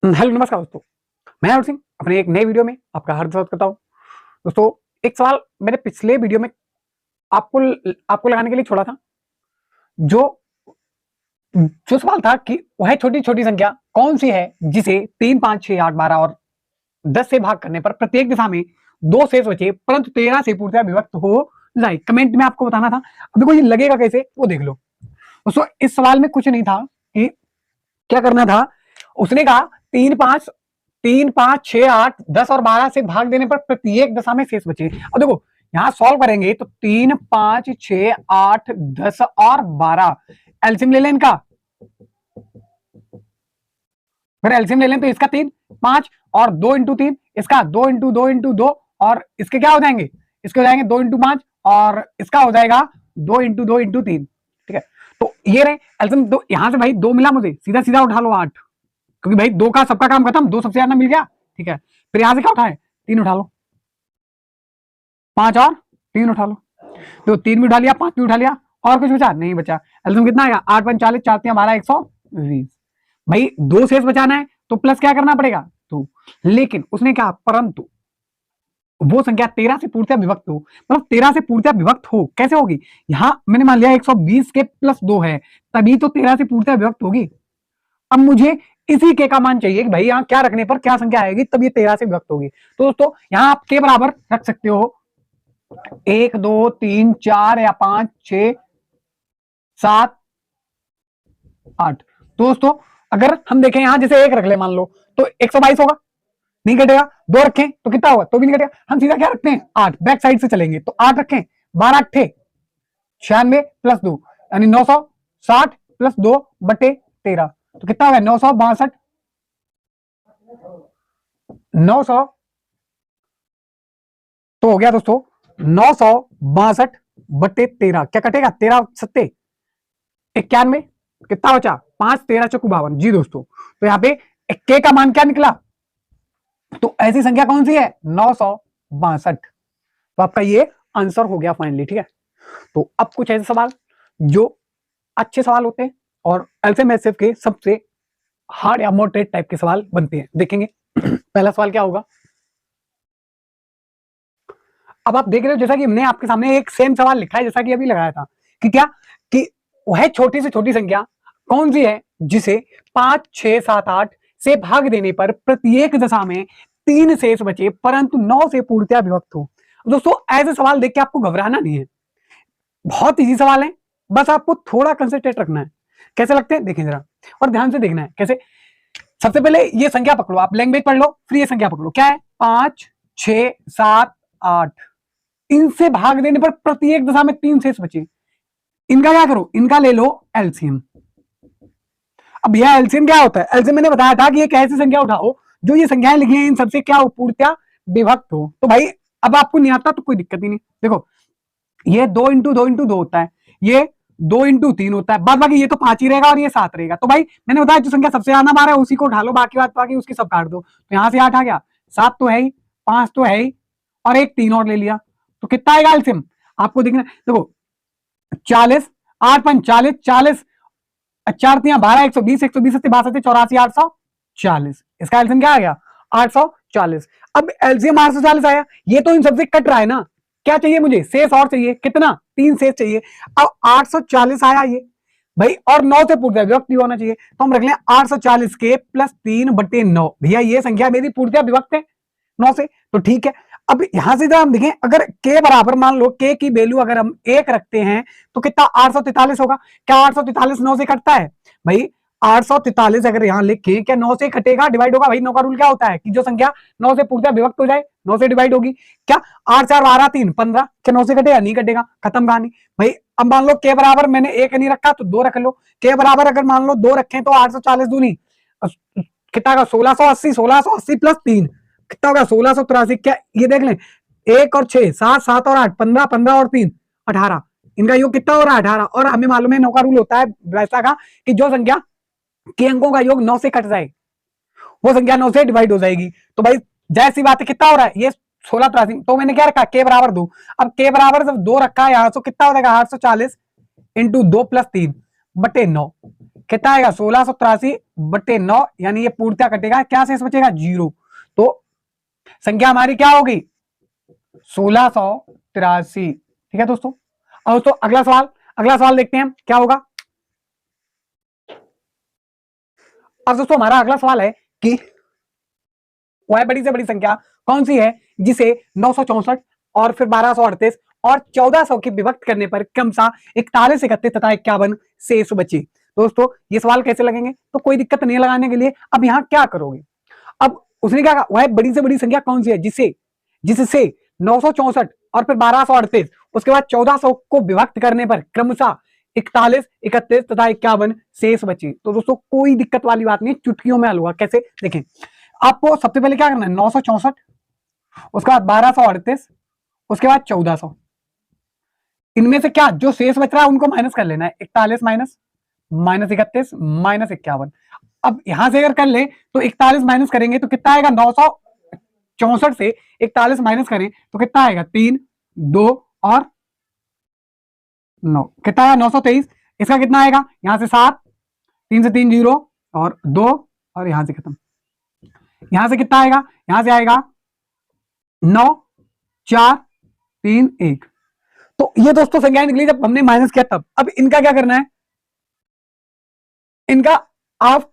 Hello नमस्कार दोस्तों, मैं हर सिंह अपने एक नए वीडियो में आपका हार्दिक स्वागत करता हूं। दोस्तों, एक सवाल मैंने पिछले वीडियो में आपको आपको लगाने के लिए छोड़ा था। जो जो सवाल था कि वह छोटी छोटी संख्या कौन सी है जिसे 3, 5, 6, 8, 12 और 10 से भाग करने पर प्रत्येक दिशा में 2 शेष बचे परंतु 13 से पूर्णतः विभक्त हो जाए। कमेंट में आपको बताना था। अब देखो ये लगेगा कैसे वो देख लो दोस्तों। इस सवाल में कुछ नहीं था कि क्या करना था। उसने कहा 3, 5, 6, 8, 10 और 12 से भाग देने पर प्रत्येक दशा में शेष बचे। अब देखो यहां सॉल्व करेंगे तो 3, 5, 6, 8, 10 और 12 एल्सियम ले लें इनका। फिर एल्सियम ले लें तो इसका 3, 5 और 2 इंटू 3, इसका 2 इंटू 2 इंटू 2 और इसके क्या हो जाएंगे, इसके हो जाएंगे 2 इंटू 5 और इसका हो जाएगा 2 इंटू 2 इंटू 3। ठीक है, तो ये रहे एल्सियम। तो यहां से भाई 2 मिला, मुझे सीधा सीधा उठा लो 8, क्योंकि भाई 2 का सबका काम खत्म, 2 सबसे ज्यादा मिल गया। ठीक है, फिर यहां से क्या उठाए, 3 उठा लो, 5 और 3 उठा लो। तो 3 भी उठा लिया, 5 भी उठा लिया और कुछ बचा नहीं बचा। एल्सियम कितना आएगा, 8 5 40, 4 3 12 120। भाई 2 शेष बचाना है तो प्लस क्या करना पड़ेगा 2। लेकिन उसने कहा परंतु वो संख्या 13 से पूर्णतः विभक्त हो। मतलब 13 से पूर्णतः विभक्त हो कैसे होगी, यहां मैंने मान लिया 120 के प्लस 2 है तभी तो 13 से पूर्णतः विभक्त होगी। अब मुझे इसी के का मान चाहिए कि भाई यहाँ क्या रखने पर क्या संख्या आएगी तब ये 13 से विभक्त होगी। तो दोस्तों यहां आप के बराबर रख सकते हो 1 2 3 4 या 5 6 7 8। दोस्तों अगर हम देखें यहां जैसे 1 रख ले मान लो तो 122 होगा, नहीं कटेगा। 2 रखें तो कितना होगा, तो भी नहीं कटेगा। हम सीधा क्या रखते हैं 8, बैक साइड से चलेंगे तो 8 रखें, 12 अट्ठे 96 प्लस 2 यानी 960 प्लस 2 बटे 13, तो कितना होगा 962, 900 तो हो गया दोस्तों 962 बटे 13। क्या कटेगा 13 सत्ते 91, कितना बचा 5 13 चौकू 52। जी दोस्तों, तो यहाँ पे के का मान क्या निकला, तो ऐसी संख्या कौन सी है 962। तो आपका ये आंसर हो गया फाइनली। ठीक है, तो अब कुछ ऐसे सवाल जो अच्छे सवाल होते हैं और एलसीएम एचसीएफ के सबसे हार्ड या मॉडरेट टाइप के सवाल बनते हैं, देखेंगे। पहला सवाल क्या होगा, अब आप देख रहे हो जैसा कि हमने आपके सामने एक सेम सवाल लिखा है जैसा कि अभी लगाया था कि क्या कि वह छोटी से छोटी संख्या कौन सी है जिसे 5 6 7 8 से भाग देने पर प्रत्येक दशा में 3 शेष बचे परंतु 9 से पूर्णतः विभक्त हो। दोस्तों ऐसे सवाल देख के आपको घबराना नहीं है, बहुत इजी सवाल है, बस आपको थोड़ा कंसंट्रेट रखना है। कैसे लगते हैं देखें जरा और ध्यान से देखना है कैसे। सबसे पहले ये संख्या पकड़ो, आप लैंग्वेज पढ़ लो फिर ये संख्या पकड़ो, क्या है 5 6 7 8, इनसे भाग देने पर प्रत्येक दशा में 3 शेष बचे। इनका क्या करो, इनका ले लो एलसीएम। अब यह एलसीएम क्या होता है, एलसीएम मैंने बताया था कि एक ऐसी संख्या उठाओ जो ये संख्याएं लिखी हैं इन सबसे क्या पूर्णतः विभक्त हो। तो भाई अब आपको नहीं आता तो कोई दिक्कत ही नहीं। देखो ये 2 इंटू 2 इंटू 2 होता है, ये 2 इंटू 3 होता है, बाद बाकी ये तो 5 ही रहेगा और ये 7 रहेगा। तो भाई मैंने बताया जो संख्या सबसे ज्यादा बार है उसी को उठा लो, बाकी बात बाकी उसकी सब काट दो। तो यहां से 8 आ गया, 7 तो है ही, 5 तो है ही और एक 3 और ले लिया, तो कितना आएगा एलसीएम आपको देखना। देखो 40, 8 5 40, 40 4 3 12, 120, 120 62, 84, 840, इसका एलसीएम क्या आ गया 840। अब एलसीएम 840 आया, ये तो इन सबसे कट रहा है ना, क्या चाहिए मुझे शेष और चाहिए, कितना 3 शेष चाहिए। अब 840 आया ये भाई और 9 से पूर्णतः विभक्त भी होना चाहिए, तो हम रख लें 840 के प्लस 3 बटे 9। भैया ये संख्या मेरी पूर्णतः विभक्त है 9 से, तो ठीक है। अब यहां से हम देखें अगर के बराबर मान लो के की वैल्यू अगर हम 1 रखते हैं तो कितना 843 होगा। क्या 843 9 से कटता है भाई, 843 अगर यहां लिखे क्या 9 से कटेगा, डिवाइड होगा। भाई 9 का रूल क्या होता है कि जो संख्या 9 से पूर्णतः विभक्त हो जाए 9 से डिवाइड होगी। क्या 8 4 12 3 15, क्या 9 से कटेगा, नहीं कटेगा, खत्म कहानी। भाई अब मान लो के बराबर मैंने 1 नहीं रखा तो 2 रख लो, के बराबर अगर मान लो 2 रखें तो 840 दूनी कितना का 1680, 1680 प्लस 3 कितना होगा 1683। क्या ये देख लें 1 और 6 7 7 और 8 15, 15 और 3 18, इनका योग कितना हो रहा है 18। और हमें मालूम है 9 का रूल होता है वैसा का कि जो संख्या के अंकों का योग 9 से कट जाए वो संख्या 9 से डिवाइड हो जाएगी। तो भाई जैसी बात है कितना हो रहा है ये 1683, तो मैंने क्या रखा के बराबर 2। अब के बराबर जब 2 रखा है यहां तो कितना हो जाएगा 840 इंटू 2 प्लस 3 बटे 9, कितना आएगा 1683/9, यानी ये पूर्णतः कटेगा, क्या शेष बचेगा 0। तो संख्या हमारी क्या होगी 1683। ठीक है दोस्तों। और दोस्तों अगला सवाल देखते हैं क्या होगा। अब दोस्तों हमारा अगला सवाल है कि वह बड़ी से बड़ी संख्या कौन सी है जिसे 964 और फिर 1238 और 1400 के विभक्त करने पर क्रमशः 41, 31 तथा 51 शेष बचे। दोस्तों ये सवाल कैसे लगेंगे, तो कोई दिक्कत नहीं लगाने के लिए। अब यहाँ क्या करोगे, अब उसने क्या कहा, वह बड़ी से बड़ी संख्या कौन सी है जिससे 964 और फिर 1238 उसके बाद 1400 को विभक्त करने पर क्रमशः 41, 31 तथा 51 शेष बचे। तो दोस्तों कोई दिक्कत वाली बात नहीं, चुटकियों में हल होगा। कैसे देखें, आपको सबसे पहले क्या करना है 964, उसके बाद 1238, उसके बाद 1400, इनमें से क्या जो शेष बच रहा है उनको माइनस कर लेना है। 41 माइनस 31 माइनस 51। अब यहां से अगर कर ले तो 41 माइनस करेंगे तो कितना आएगा 964 से 41 माइनस करें तो कितना आएगा 3, 2 और 9, कितना आया 923। इसका कितना आएगा यहां से 7, 3 से 3 0 और 2 और यहां से खत्म। यहां से कितना आएगा, यहां से आएगा 9, 4, 3, 1। तो ये दोस्तों संख्याएं निकली जब हमने माइनस किया तब। अब इनका क्या करना है, इनका आप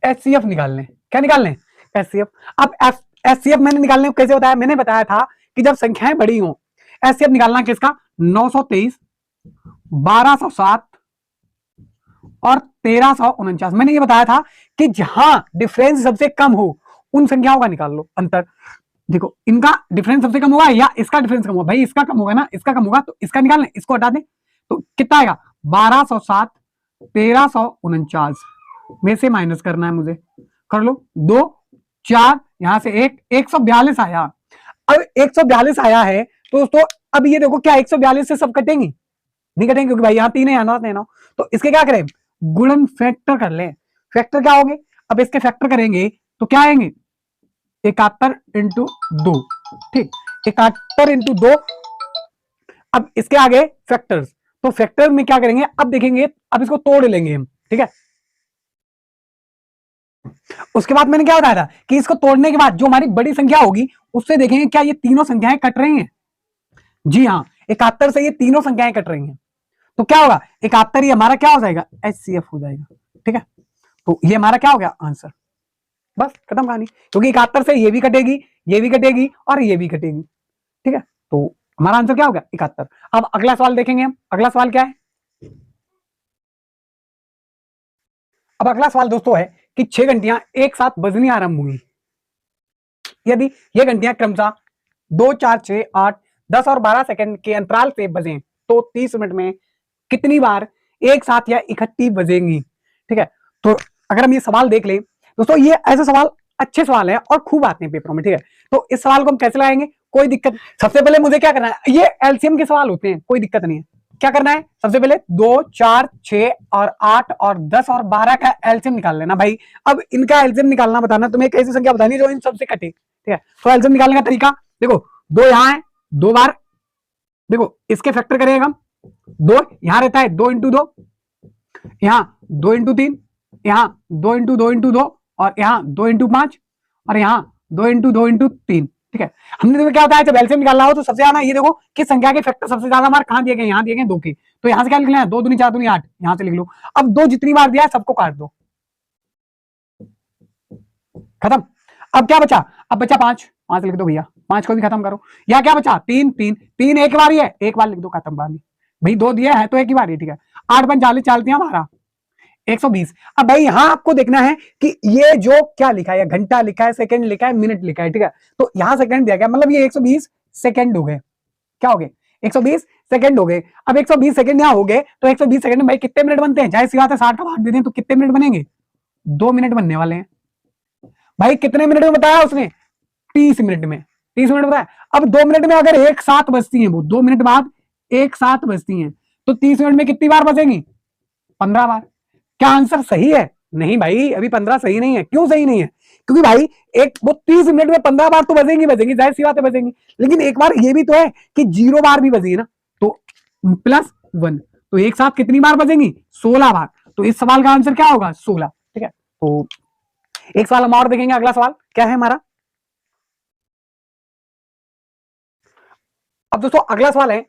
एचसीएफ निकाल लें। क्या निकाल लें, एचसीएफ। अब एचसीएफ मैंने निकालने को कैसे बताया, मैंने बताया था कि जब संख्याएं बड़ी हो एचसीएफ निकालना किसका 923, 1207 और 1349। मैंने ये बताया था कि जहां डिफरेंस सबसे कम हो उन संख्याओं का निकाल लो अंतर। देखो इनका डिफरेंस सबसे कम होगा या इसका डिफरेंस कम होगा, भाई इसका कम होगा ना, इसका कम होगा तो इसका निकाल लें, इसको हटा दें तो कितना आएगा 1207, 1349 में से माइनस करना है मुझे, कर लो 2, 4, यहां से 1, 142 आया। अब 142 आया है तो दोस्तों अब ये देखो क्या 142 से सब कटेंगी, नहीं कटेंगे क्योंकि भाई यहाँ 3 है यहाँ 9 तो इसके क्या करें गुणन फैक्टर कर लें। फैक्टर क्या होंगे, अब इसके फैक्टर करेंगे तो क्या आएंगे 71 इंटू 2, ठीक 71 इंटू 2। अब इसके आगे फैक्टर्स, तो फैक्टर में क्या करेंगे अब देखेंगे, अब इसको तोड़ लेंगे हम, ठीक है। उसके बाद मैंने क्या बताया था कि इसको तोड़ने के बाद जो हमारी बड़ी संख्या होगी उससे देखेंगे क्या ये तीनों संख्याएं कट रही हैं। जी हाँ 71 से ये तीनों संख्याएं कट रही हैं तो क्या होगा 71 ये हमारा क्या हो जाएगा एचसीएफ हो जाएगा, ठीक है। तो ये हमारा क्या हो गया आंसर, बस खत्म कहानी। क्योंकि 71 से ये भी कटेगी, ये भी कटेगी और ये भी कटेगी, ठीक है। तो हमारा आंसर क्या हो गया 71। अब अगला सवाल देखेंगे हम, अगला सवाल क्या है। अब अगला सवाल दोस्तों है कि 6 घंटियां एक साथ बजनी आरंभ हुई, यदि ये घंटियां क्रमशः 2, 4, 6, 8, 10 और 12 सेकंड के अंतराल से बजें तो 30 मिनट में कितनी बार एक साथ या इकट्ठी बजेंगी, ठीक है। तो अगर हम ये सवाल देख लें दोस्तों, ये ऐसे सवाल अच्छे सवाल है और खूब आते हैं पेपरों में, ठीक है। तो इस सवाल को हम कैसे लगाएंगे, कोई दिक्कत। सबसे पहले मुझे क्या करना है, ये एलसीएम के सवाल होते हैं, कोई दिक्कत नहीं है। क्या करना है, सबसे पहले 2, 4, 6 और 8 और 10 और 12 का एलसीएम निकाल लेना भाई। अब इनका एलसीएम निकालना बताना, तुम्हें एक ऐसी संख्या बतानी जो इन सबसे कटे, ठीक है। तो एलसीएम निकालने का तरीका देखो, 2 यहां है, 2 बार देखो इसके फैक्टर करेगा हम, 2 यहां रहता है, 2 इंटू 2, यहां 2 इंटू 3, यहां 2 इंटू 2 इंटू 2 और यहां 2 इंटू 5 और यहां 2 इंटू 2 इंटू 3, ठीक है। हमने तुम्हें क्या बताया जब एलसीएम निकालना हो तो सबसे ज्यादा ये देखो किस संख्या के फैक्टर सबसे ज्यादा मार्क कहां दिए गए, यहां दिए गए 2 के, तो यहां से क्या लिख लेना 2 दूनी 4 दूनी 8, यहां से लिख लो। अब 2 जितनी बार दिया है सबको काट दो, खत्म। अब क्या बचा, अब बचा 5, 5 लिख दो भैया, 5 को भी खत्म करो। या क्या बचा 3, 3, 3 एक बार ही है, एक बार लिख दो, खत्म बार भाई, 2 दिया है तो एक ही बार ही, ठीक है। 8 5 40 चालती है हमारा 120। अब भाई यहां आपको देखना है कि ये जो क्या लिखा है, घंटा लिखा है, सेकंड लिखा है, मिनट लिखा है, ठीक है। तो यहां सेकंड दिया गया, मतलब ये 120 सेकंड हो गए, क्या हो गए 120 सेकंड हो गए। अब 120 सेकंड यहां हो गए तो 120 सेकंड में भाई कितने मिनट बनते हैं, जाहिर सी बात है 60 का भाग दे दें तो कितने मिनट बनेंगे, 2 मिनट बनने वाले हैं भाई। कितने मिनट में बताया उसने, 30 मिनट में, 30 मिनट बताया। अब 2 मिनट में अगर एक साथ बजती है, वो 2 मिनट बाद एक साथ बजती हैं तो 30 मिनट में कितनी बार बजेंगी, 15 बार। क्या आंसर सही है, नहीं भाई अभी 15 सही नहीं है। क्यों सही नहीं है, क्योंकि भाई एक वो 30 मिनट में 15 बार तो बजेंगी बजेंगी, जाहिर सी बात है बजेंगी, लेकिन एक बार ये भी तो है कि 0 बार भी बजेगी ना, तो +1 तो एक साथ कितनी बार बजेंगी? 16 बार। तो इस सवाल का आंसर क्या होगा? 16। ठीक है, तो एक सवाल हम और देखेंगे। अगला सवाल क्या है हमारा? अब दोस्तों अगला सवाल है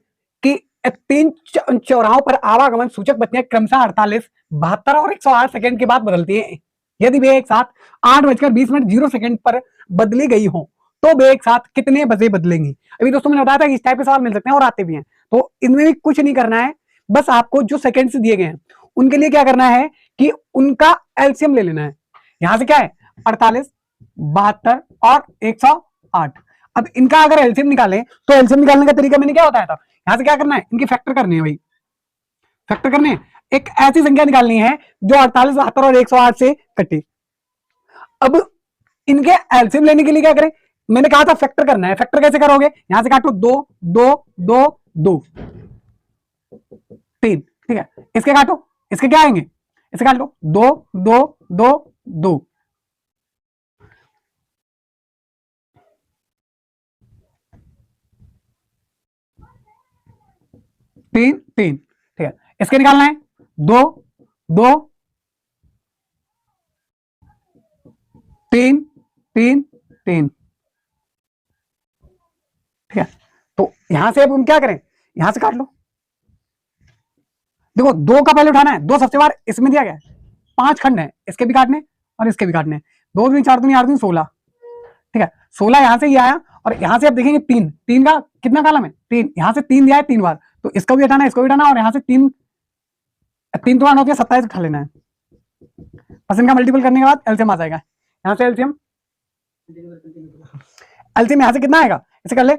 कि तीन चौराहों पर आवागमन सूचक बत्तियां क्रमशः 48, 72 और 108 सेकंड के बाद बदलती हैं। यदि वे एक साथ 8:20 पर बदली गई हो तो वे एक साथ कितने बजे बदलेंगी? अभी दोस्तों मैंने बताया था कि इस टाइप के सवाल मिल सकते हैं और आते भी हैं, तो इनमें भी कुछ नहीं करना है, बस आपको जो सेकंड्स दिए गए हैं उनके लिए क्या करना है कि उनका एलसीएम ले लेना है। यहां से क्या है? 48, 72 और 108। अब इनका अगर एलसीएम निकालें तो एलसीएम निकालने का तरीका मैंने क्या बताया था? यहां से क्या करना है? इनकी फैक्टर करनी है भाई, फैक्टर करने हैं। एक ऐसी संख्या निकालनी है जो 48, 72 और 108 से कटे। अब इनके एलसीएम लेने के लिए क्या करें? मैंने कहा था फैक्टर करना है। फैक्टर कैसे करोगे? यहां से काटो 2 2 2 2 3। ठीक है, इसके काटो, इसके क्या आएंगे? इसके काट लो 2 2 2 2। तीन तीन। ठीक है, इसके निकालना है 2 2 3 3 3। ठीक है, तो यहां से अब हम क्या करें? यहां से काट लो। देखो 2 का पहले उठाना है, 2 सबसे बार इसमें दिया गया है, 5 खंड है, इसके भी काटने और इसके भी काटने। 2 दूनी 4 दूनी 8 दूनी 16। ठीक है, 16 यहां से ही आया और यहां से आप देखेंगे 3 3 का कितना कॉलम है? 3। यहां से 3 दिया है 3 बार, तो इसको भी हटाना है, इसको भी हटाना, और यहां से 3 3 तो होती है 27 उठा लेना है। बस इनका मल्टीपल करने के बाद एलसीएम आ जाएगा। यहां से एलसीएम एलसीएम यहां से कितना आएगा? इसे कर ले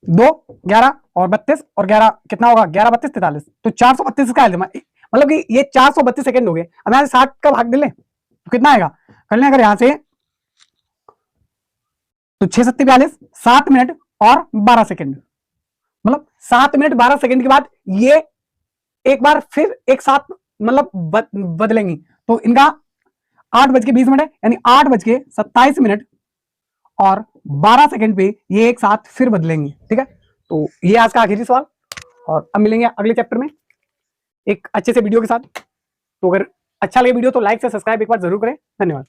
2 11 और 32 और 11 कितना होगा? 11 32 43। तो 432 का एलसीएम, मतलब कि ये 432 सेकंड हो गए। अब यहां से 60 का भाग दे ले तो कितना आएगा? कर ले अगर यहां से तो 6 7 42, 7 मिनट और 12 सेकंड, मतलब 7 मिनट 12 सेकंड के बाद ये एक बार फिर एक साथ मतलब बदलेंगी। तो इनका 8:20 है, यानी 8:27 और 12 सेकंड पे ये एक साथ फिर बदलेंगी। ठीक है, तो ये आज का आखिरी सवाल, और अब मिलेंगे अगले चैप्टर में एक अच्छे से वीडियो के साथ। तो अगर अच्छा लगे वीडियो तो लाइक से सब्सक्राइब एक बार जरूर करें। धन्यवाद।